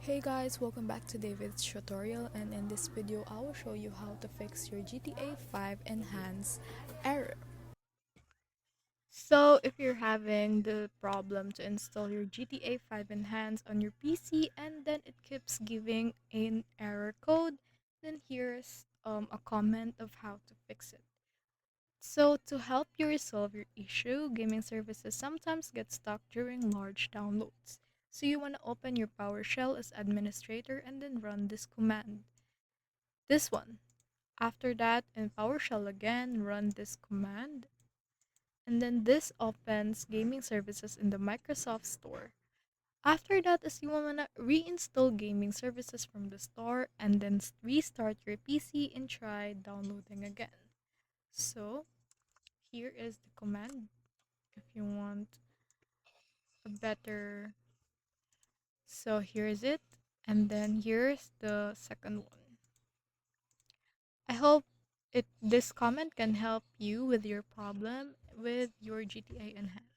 Hey guys, welcome back to David's tutorial, and in this video I will show you how to fix your GTA 5 Enhance error. So if you're having the problem to install your GTA 5 Enhance on your PC and then it keeps giving an error code, then here's a comment of how to fix it. So to help you resolve your issue, gaming services sometimes get stuck during large downloads. So you want to open your PowerShell as administrator and then run this command. This one. After that, in PowerShell again, run this command. And then this opens gaming services in the Microsoft Store. After that is you want to reinstall gaming services from the store and then restart your PC and try downloading again. So here is the command if you want a better. So here is it, and then here's the second one. I hope this comment can help you with your problem with your GTA Enhanced.